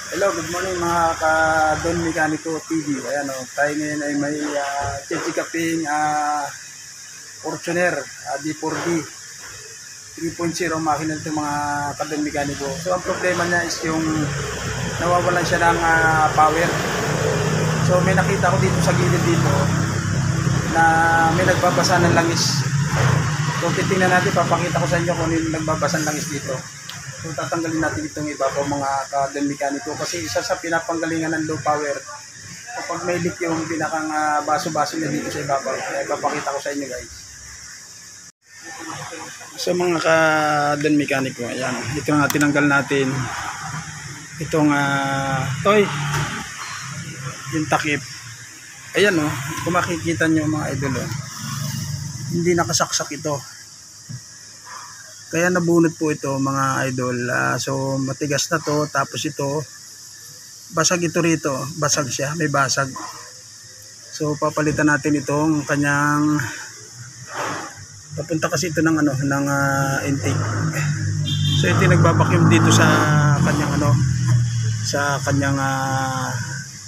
Hello, good morning mga ka-Don Mekaniko TV. Ayan o, tayo ngayon ay may chichikaping Fortuner D4D 3.0 makina nito mga ka-Don Mekaniko. So ang problema niya is yung nawawalan siya ng power. So may nakita ko dito sa gilid dito na may nagbabasa ng langis. So titingnan natin, papakita ko sa inyo kung yung nagbabasa ng langis dito. So tatanggalin natin itong ibabaw mga ka-Don Mekaniko kasi isa sa pinapanggalingan ng low power kapag may leak yung pinakang baso-baso niya dito sa ibabaw. Kaya ipapakita ko sa inyo guys. So mga ka-Don Mekaniko, ayan, ito nga tinanggal natin itong toy, yung takip. Ayan o, kung makikita nyo mga idol, hindi nakasaksak ito. Kaya nabunot po ito mga idol. So matigas na to. Tapos ito basag ito rito. Basag siya. May basag. So papalitan natin itong kanyang, papunta kasi ito ng ng intake. So ito yung nagbabacuum dito sa kanyang sa kanyang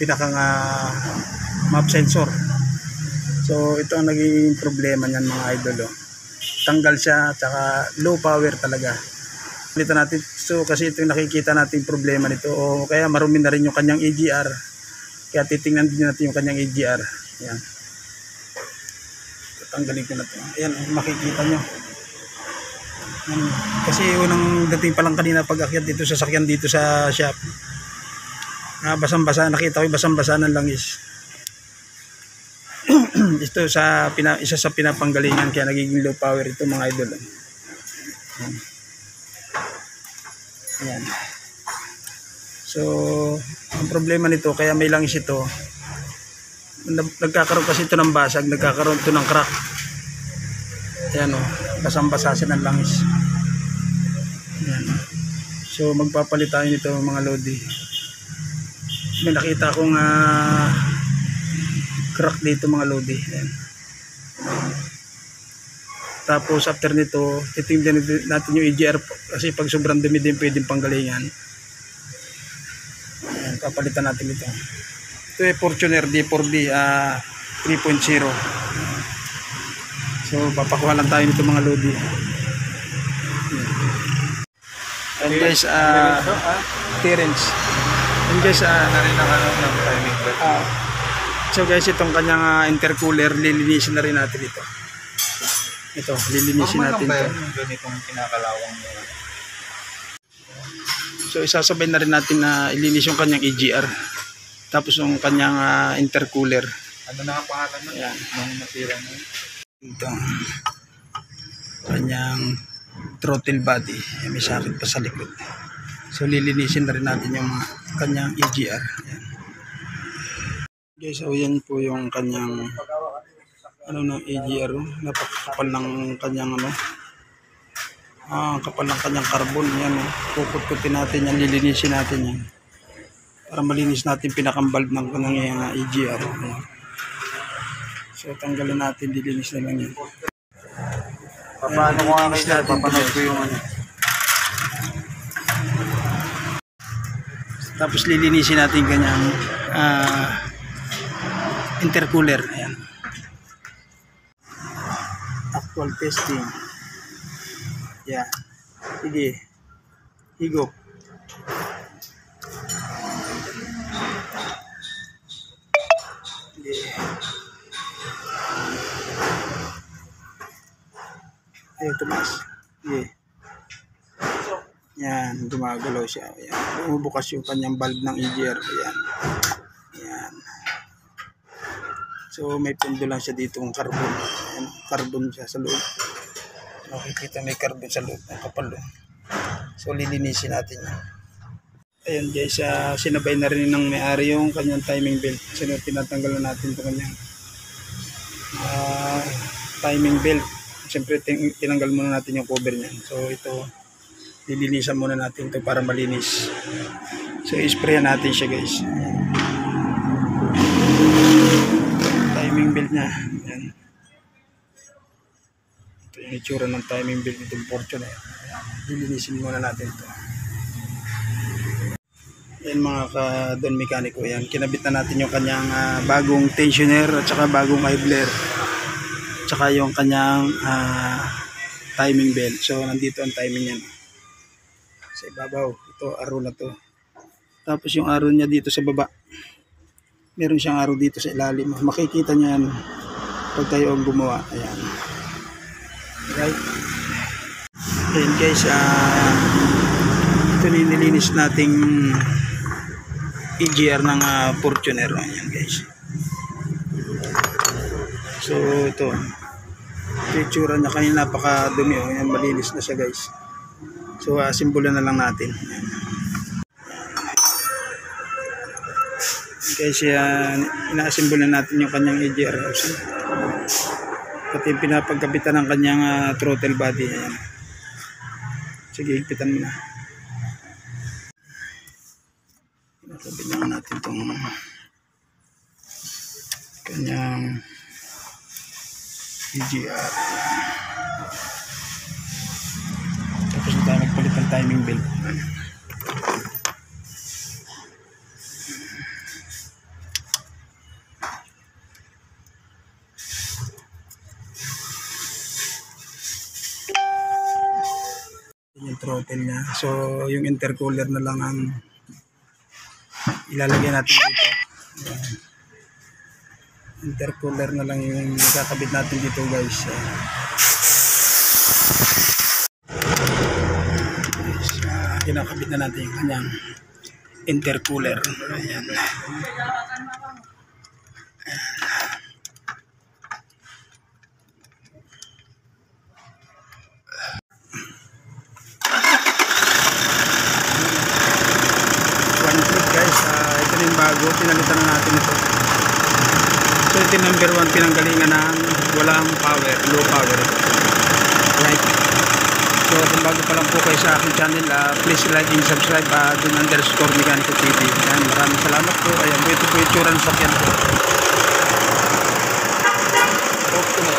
pinakang map sensor. So ito ang naging problema niyan mga idol. Tanggal siya, tsaka low power talaga. Palitan natin. So kasi ito yung nakikita natin problema nito. O kaya marumi na rin yung kanyang EGR. Kaya titingnan din natin yung kanyang EGR. Ayan. Tatanggalin ko na ito. Ayan, makikita nyo. Ayan. Kasi unang dating pa lang kanina pag akyat dito sa sakyan dito sa shop. Basang-basa, nakita ko yung basang-basa ng langis. Ito isa sa pinapanggalingan kaya nagiging low power ito mga idol. Ayan. So ang problema nito kaya may langis ito, nagkakaroon kasi ito ng basag, nagkakaroon ito ng crack. Ayan o, basang-basa siya ng langis. Ayan. So magpapalit tayo nito mga lodi. May nakita akong crack dito mga lodi. Ayan. Tapos after nito titingnan natin yung EGR kasi pag sobrang dumi din pwedeng panggalingan. Ayan, papalitan natin ito. Ito ay Fortuner D4D 3.0. So papakuha lang tayo nito mga lodi. And guys clearance. And guys narin ng timing belt. So guys, itong kanyang intercooler, lilinisin na rin natin ito. Ito, lilinisin natin ito. Yung ganitong kinakalawang mo. So isasabay na rin natin na ilinis yung kanyang EGR. Tapos yung kanyang intercooler. Ano na ang pangalan nun? Ayan. Nung natira mo. Ito. Kanyang throttle body. May sakit pa sa likod. So lilinisin na rin natin yung kanyang EGR. Ayan. Guys, so yan po yung kanyang EGR, napakapal ng kanyang kapal ng kanyang carbon. Yan puputkutin natin yan, lilinisin natin yan para malinis natin pinakang valve ng kanyang EGR. So tanggalin natin, lilinis na lang yan. Paano ko nga kayo? Papanood ko yung Tapos lilinisin natin kanyang intercooler. Ayan. Actual testing. Yan. Sige. Higop. Sige. Ayun, tumaas. Sige. Yan, gumagalaw siya. Ayan. Bumubukas yung kanyang valve ng EGR. Ayan. Ayan. So may pundo lang siya dito ng carbon. Ayan, carbon siya sa loob. Makikita may carbon sa loob. Ang kapal. So lilinisin natin yan. Ayan guys, sinabay na rin ng may-ari yung kanyang timing belt. So tinatanggal na natin ito kanyang timing belt. Siyempre tinanggal muna natin yung cover niyan. So ito, lilinisan muna natin ito para malinis. So i-sprayan natin siya guys. Timing belt niya. Ayan. Ito yung itsura ng timing belt nitong Fortuner. Lilinisin muna natin ito. Yan mga ka-Don Mekaniko, yan. Kinabit na natin yung kanyang bagong tensioner at saka bagong idler. At saka yung kanyang timing belt. So nandito ang timing niya. Sa ibabaw, ito arrow na to. Tapos yung arrow niya dito sa baba. Meron siyang arrow dito sa ilalim. Makikita niyo yan pag tayo ang gumawa. Ayan. Right? Ayan guys, ito nililinis nating EGR ng Fortuner. Ayan guys. So ito itsura niya kanina napakadumi. Ayan, malinis na siya guys. So simbolan na lang natin. Ayan. Guys, ina-assemble natin yung kanyang EGR housing. Pati yung pinapagkapitan ng kanyang throttle body. Ayan. Sige, higpitan mo na. Pinakabit natin itong kanyang EGR. Tapos na tayo magpalit ng timing belt. Yung throttle niya. So yung intercooler na lang ang ilalagay natin dito. Ayan. Intercooler na lang yung kakabit natin dito guys. Kinakabit na natin yung kanyang intercooler. Ayan. Guys, ito na yung bago, pinalitan na natin ito. So ito yung number 1 pinanggalingan ng walang power, low power. Right. So kung bago pa lang po kayo sa aking channel, please like and subscribe, Don_Mekaniko TV. Ayan, maraming salamat po. Ayan, ito po yung tsura ng sakyan po. Okay.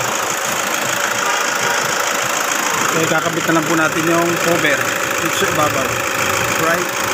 So kakabit na lang po natin yung cover dito sa ibabaw. Right.